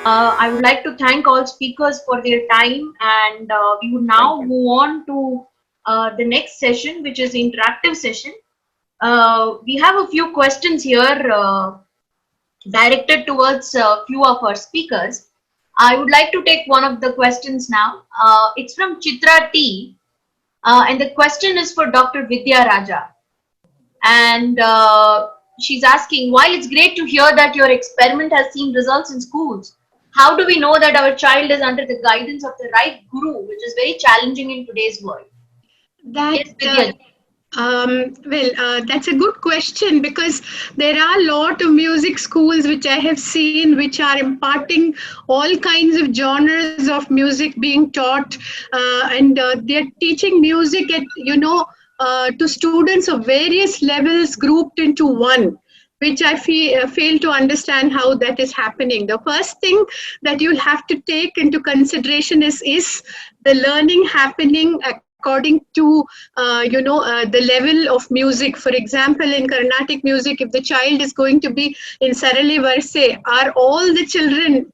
I would like to thank all speakers for their time, and we would Thank now you. move on to the next session, which is interactive session. We have a few questions here directed towards a few of our speakers. I would like to take one of the questions now. It's from Chitra T, and the question is for Dr. Vidya Raja. And she's asking, while it's great to hear that your experiment has seen results in schools, how do we know that our child is under the guidance of the right guru, which is very challenging in today's world? That Yes, Vidya. That's a good question because there are a lot of music schools which I have seen which are imparting all kinds of genres of music being taught, and they're teaching music at to students of various levels grouped into one, which I fail to understand how that is happening. The first thing that you'll have to take into consideration is the learning happening according to the level of music. For example, in Carnatic music, if the child is going to be in Sarali Varse, are all the children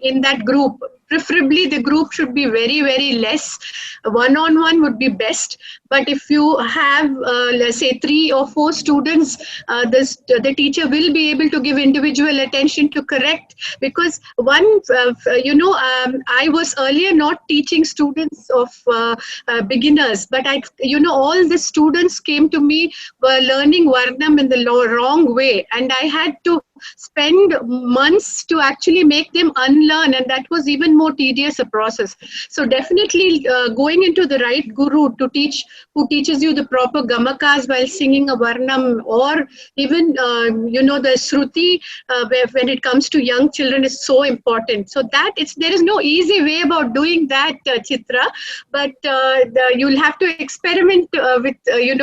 in that group? Preferably the group should be very very less. One on one would be best, but if you have let's say 3 or 4 students, the teacher will be able to give individual attention to correct, because one I was earlier not teaching students of beginners, but I all the students came to me were learning Varnam in the wrong way, and I had to spend months to actually make them unlearn, and that was even more tedious a process. So definitely going into the right guru to teach, who teaches you the proper gamakas while singing a Varnam, or even the Shruti, when it comes to young children, is so important. So that there is no easy way about doing that, Chitra, but you'll have to experiment with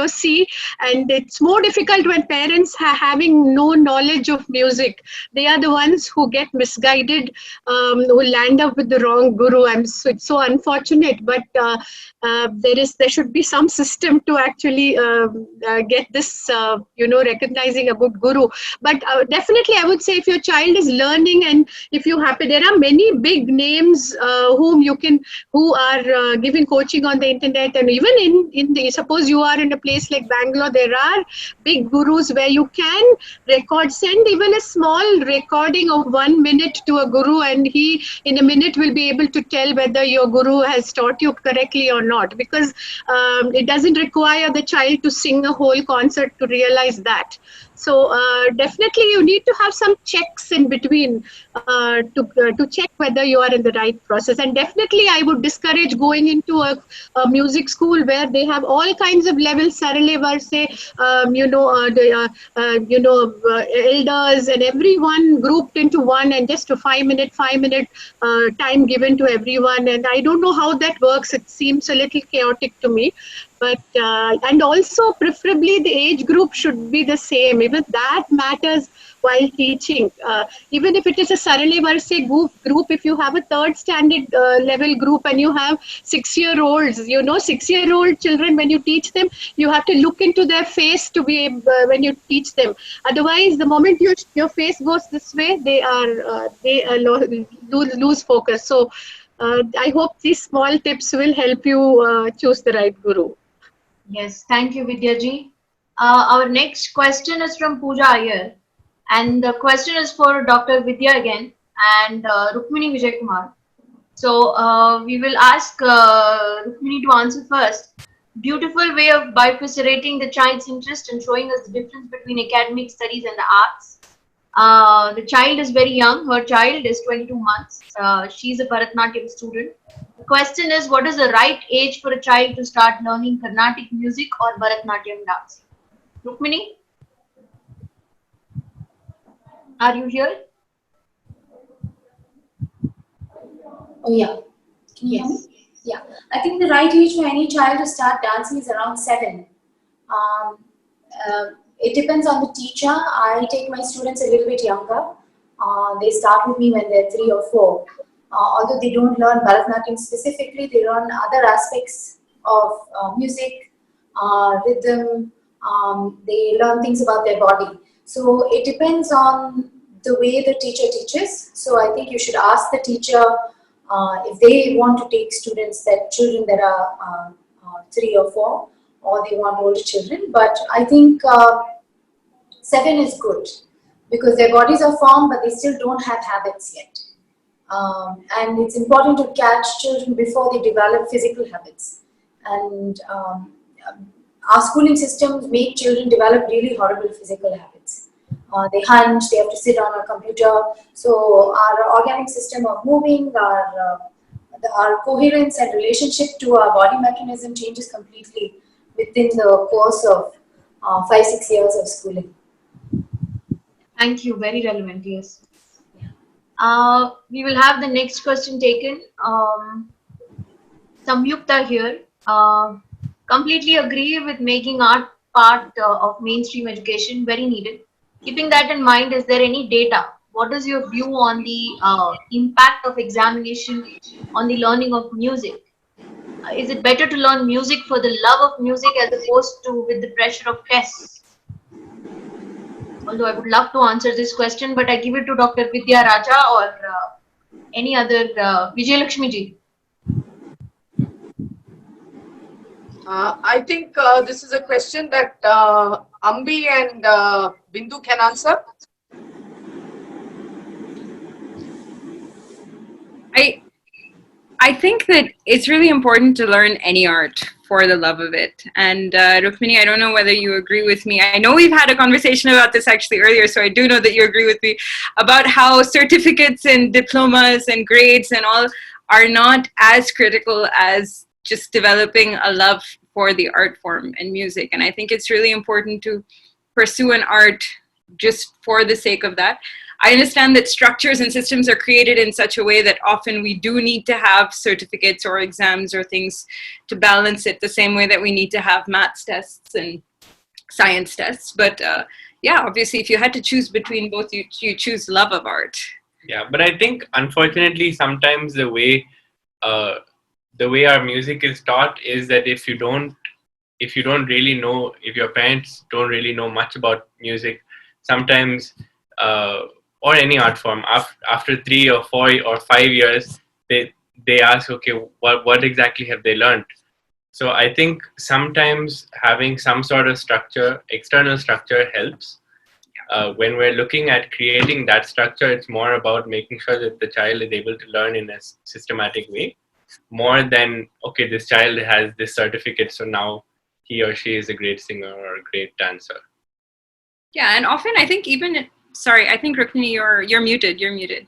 see. And it's more difficult when parents having no knowledge of music. They are the ones who get misguided, who land up with the wrong guru. It's so unfortunate, but there should be some system to actually get this recognizing a good guru. But definitely I would say, if your child is learning, and if you happen, there are many big names who are giving coaching on the internet, and even in the, suppose you are in a place like Bangalore, there are big gurus where you can send even a small recording of 1 minute to a guru, and he in a minute will be able to tell whether your guru has taught you correctly or not, because it doesn't require the child to sing a whole concert to realize that. So definitely you need to have some checks in between to check whether you are in the right process. And definitely I would discourage going into a music school where they have all kinds of levels, Sarale Varse, elders and everyone grouped into one, and just a 5 minute time given to everyone. And I don't know how that works. It seems a little chaotic to me. But and also preferably the age group should be the same. Even that matters while teaching. Even if it is a Sarale Varse group, if you have a third standard level group and you have 6-year-olds, 6-year-old children, when you teach them, you have to look into their face to be when you teach them. Otherwise, the moment your face goes this way, they lose focus. So I hope these small tips will help you choose the right guru. Yes, thank you, Vidyaji. Our next question is from Pooja Iyer, and the question is for Dr. Vidya again and Rukmini Vijay Kumar. So we will ask Rukmini to answer first. Beautiful way of bifurcating the child's interest and showing us the difference between academic studies and the arts. The child is very young. Her child is 22 months. She's a Bharatanatyam student. The question is, what is the right age for a child to start learning Carnatic music or Bharatanatyam dance? Rukmini, are you here? Oh yeah. Can you hear Yes. me? Yeah. I think the right age for any child to start dancing is around 7. Um, it depends on the teacher. I take my students a little bit younger. They start with me when they're 3 or 4. Although they don't learn Bharatanatyam specifically, they learn other aspects of music, rhythm. They learn things about their body. So it depends on the way the teacher teaches. So I think you should ask the teacher if they want to take children that are 3 or 4, or they want older children. But I think 7 is good because their bodies are formed, but they still don't have habits yet. And it's important to catch children before they develop physical habits. And our schooling systems make children develop really horrible physical habits. They hunch, they have to sit on a computer. So our organic system of moving, our coherence and relationship to our body mechanism changes completely within the course of 5-6 years of schooling. Thank you. Very relevant. Yes. We will have the next question taken. Samyukta here. Completely agree with making art part of mainstream education. Very needed. Keeping that in mind, is there any data? What is your view on the impact of examination on the learning of music? Is it better to learn music for the love of music as opposed to with the pressure of tests? Although I would love to answer this question, but I give it to Dr. Vidya Raja or any other Vijay Lakshmi ji. I think this is a question that Ambi and Bindu can answer. I think that it's really important to learn any art for the love of it. And Rukmini, I don't know whether you agree with me. I know we've had a conversation about this actually earlier, so I do know that you agree with me about how certificates and diplomas and grades and all are not as critical as just developing a love for the art form and music. And I think it's really important to pursue an art just for the sake of that. I understand that structures and systems are created in such a way that often we do need to have certificates or exams or things to balance it the same way that we need to have maths tests and science tests. But yeah, obviously, if you had to choose between both, you choose love of art. Yeah, but I think unfortunately sometimes the way our music is taught is that if you don't really know, if your parents don't really know much about music, sometimes or any art form, after 3 or 4 or 5 years, they ask, okay, what exactly have they learned? So I think sometimes having some sort of structure, external structure, helps. When we're looking at creating that structure, it's more about making sure that the child is able to learn in a systematic way, more than, okay, this child has this certificate, so now he or she is a great singer or a great dancer. Yeah, and often I think even, sorry, I think Rukmini, you're muted.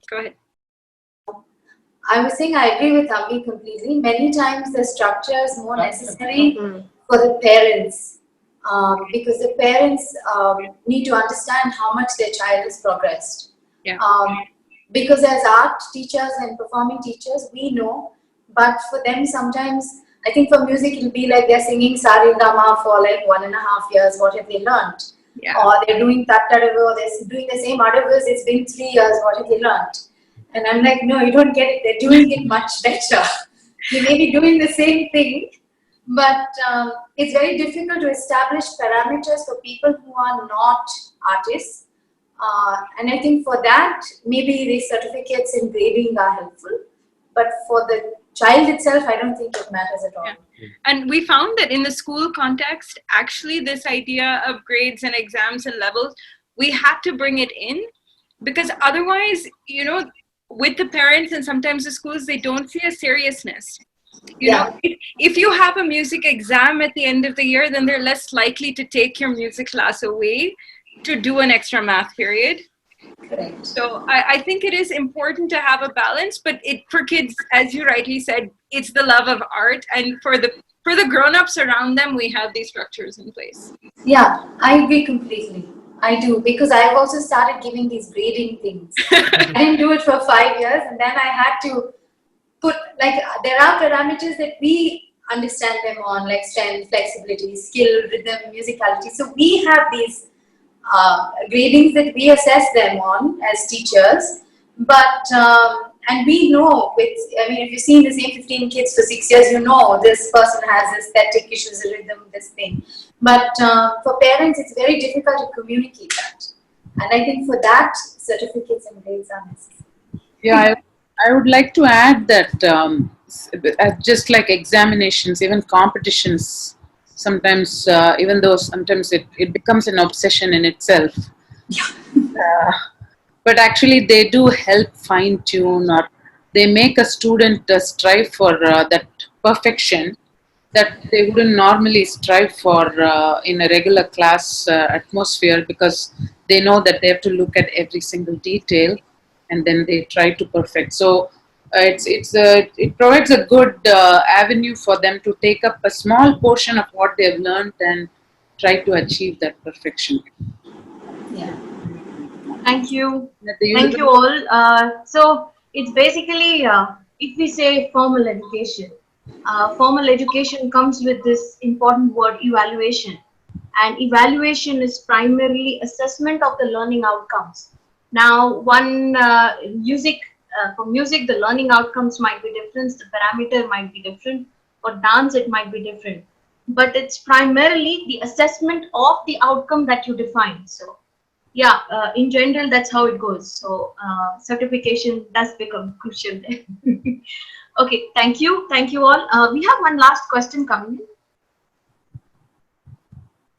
Go ahead. I was saying I agree with Ambi completely. Many times the structure is more necessary for the parents because the parents need to understand how much their child has progressed. Yeah. Because as art teachers and performing teachers, we know, but for them sometimes, I think for music it'll be like they're singing Sari Gama for like 1.5 years. What have they learned? Yeah. Or they're doing Tattadavu, they're doing the same Adavus, it's been 3 years, what have they learned? And I'm like, no, you don't get it, they're doing it much better. They may be doing the same thing, but it's very difficult to establish parameters for people who are not artists. And I think for that, maybe these certificates and grading are helpful. But for the child itself, I don't think it matters at all. Yeah. And we found that in the school context, actually this idea of grades and exams and levels, we had to bring it in because otherwise, you know, with the parents and sometimes the schools, they don't see a seriousness. You know, if you have a music exam at the end of the year, then they're less likely to take your music class away to do an extra math period. Correct. So I think it is important to have a balance, but for kids, as you rightly said, it's the love of art, and for the grown-ups around them, we have these structures in place. Yeah, I agree completely. I do, because I've also started giving these grading things. I didn't do it for 5 years, and then I had to put, like, there are parameters that we understand them on, like strength, flexibility, skill, rhythm, musicality. So we have these gradings that we assess them on as teachers, but and we know if you've seen the same 15 kids for 6 years, you know this person has aesthetic issues, rhythm, this thing. But for parents, it's very difficult to communicate that. And I think for that, certificates and grades are necessary. Yeah, I would like to add that just like examinations, even competitions, sometimes, even though sometimes it becomes an obsession in itself, but actually they do help fine tune, or they make a student strive for that perfection that they wouldn't normally strive for in a regular class atmosphere, because they know that they have to look at every single detail and then they try to perfect. So it provides a good avenue for them to take up a small portion of what they've learned and try to achieve that perfection. Yeah. Thank you. At the Thank you university- all. So it's basically, if we say formal education comes with this important word evaluation. And evaluation is primarily assessment of the learning outcomes. Now, for music, the learning outcomes might be different, the parameter might be different. For dance, it might be different. But it's primarily the assessment of the outcome that you define. So yeah, in general, that's how it goes. So certification does become crucial there. Okay, thank you all. We have one last question coming in.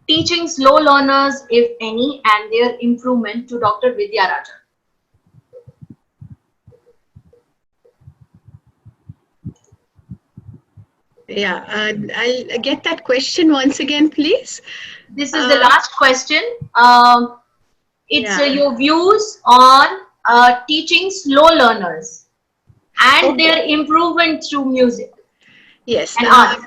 Teaching slow learners, if any, and their improvement, to Dr. Vidya Raja. Yeah, I'll get that question once again, please. This is the last question. It's Yeah. your views on teaching slow learners and their improvement through music Yes. and art.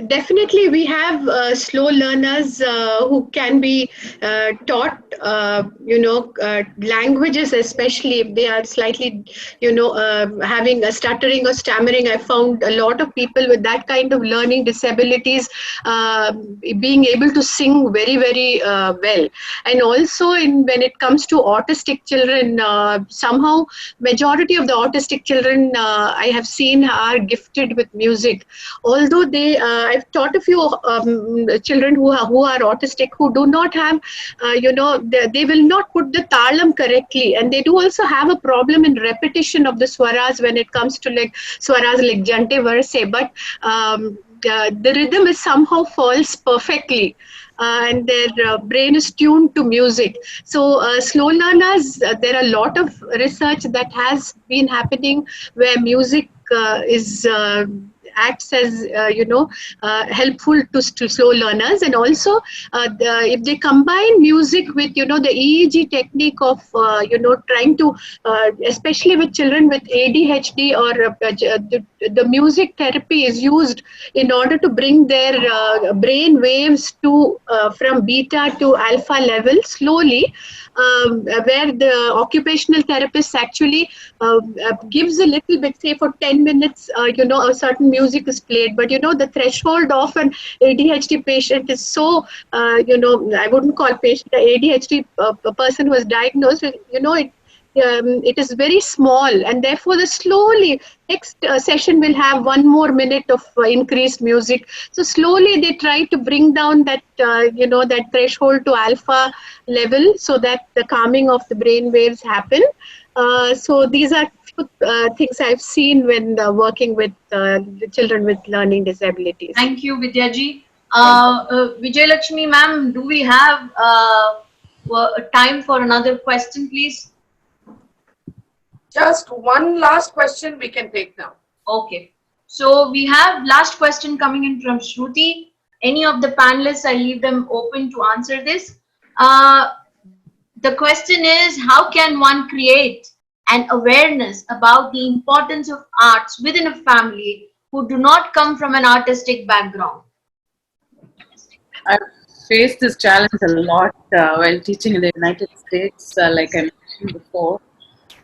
Definitely, we have slow learners who can be taught, languages, especially if they are slightly, having a stuttering or stammering. I found a lot of people with that kind of learning disabilities being able to sing very, very well. And also, when it comes to autistic children, somehow majority of the autistic children I have seen are gifted with music. Although I've taught a few children who are autistic, who do not have, they will not put the talam correctly, and they do also have a problem in repetition of the swaras when it comes to like swaras like jante verse, but the rhythm is somehow falls perfectly. And their brain is tuned to music. So slow learners, there are a lot of research that has been happening where music is acts as helpful to slow learners. And also if they combine music with the EEG technique of trying to especially with children with ADHD, or the music therapy is used in order to bring their brain waves to from beta to alpha level slowly, where the occupational therapist actually gives a little bit, say for 10 minutes, a certain music is played, but the threshold of an ADHD patient is so, I wouldn't call patient ADHD, a person who is diagnosed with, it is very small, and therefore the slowly next session will have 1 more minute of increased music. So slowly they try to bring down that that threshold to alpha level, so that the calming of the brain waves happen. So these are few things I've seen when working with the children with learning disabilities. Thank you, Vidyaji. Vijay Lakshmi ma'am, do we have time for another question, please? Just one last question we can take now. Okay. So we have last question coming in from Shruti. Any of the panelists, I leave them open to answer this. The question is, how can one create an awareness about the importance of arts within a family who do not come from an artistic background? I've faced this challenge a lot while teaching in the United States, like I mentioned before.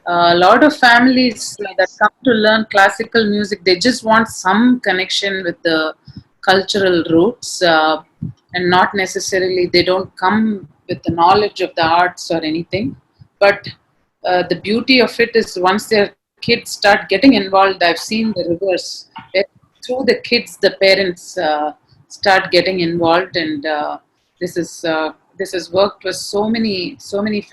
A lot of families that come to learn classical music, they just want some connection with the cultural roots, and not necessarily, they don't come with the knowledge of the arts or anything. But the beauty of it is, once their kids start getting involved, I've seen the reverse. Through the kids, the parents start getting involved, and this this has worked with so many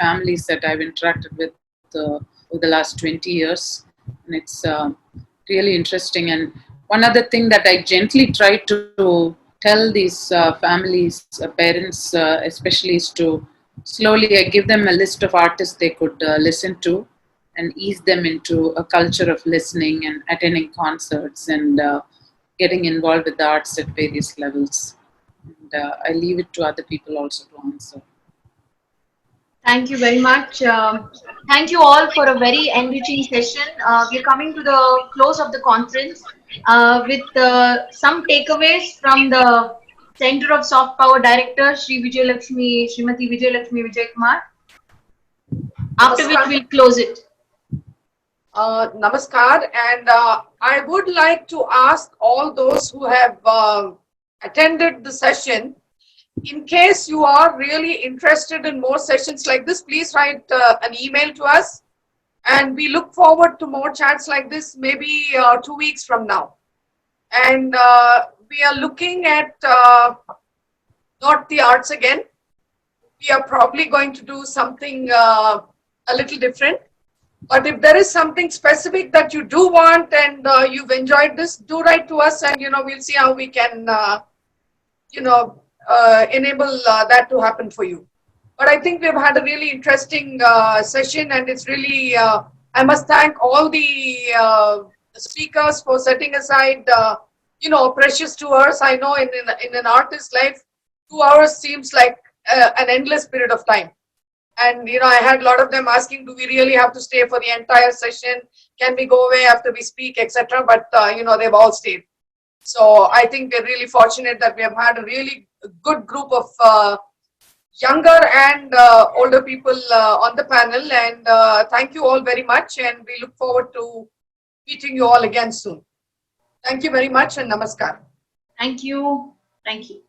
families that I've interacted with over the last 20 years, and it's really interesting. And one other thing that I gently try to tell these families, parents especially, is to slowly I give them a list of artists they could listen to, and ease them into a culture of listening and attending concerts and getting involved with the arts at various levels. And I leave it to other people also to answer. Thank you very much. Thank you all for a very enriching session. We're coming to the close of the conference with some takeaways from the Center of Soft Power Director, Srimati Vijayalakshmi Vijaykumar, after which we'll close it. Namaskar, and I would like to ask all those who have attended the session, in case you are really interested in more sessions like this, please write an email to us, and we look forward to more chats like this maybe 2 weeks from now. And we are looking at not the arts again. We are probably going to do something a little different. But if there is something specific that you do want and you've enjoyed this, do write to us, and we'll see how we can enable that to happen for you. But I think we've had a really interesting session, and it's really I must thank all the speakers for setting aside precious 2 hours. I know in an artist's life, 2 hours seems like an endless period of time. And, I had a lot of them asking, do we really have to stay for the entire session? Can we go away after we speak, etc.? But, they've all stayed. So I think we're really fortunate that we have had a really good group of younger and older people on the panel. And thank you all very much. And we look forward to meeting you all again soon. Thank you very much, and namaskar. Thank you. Thank you.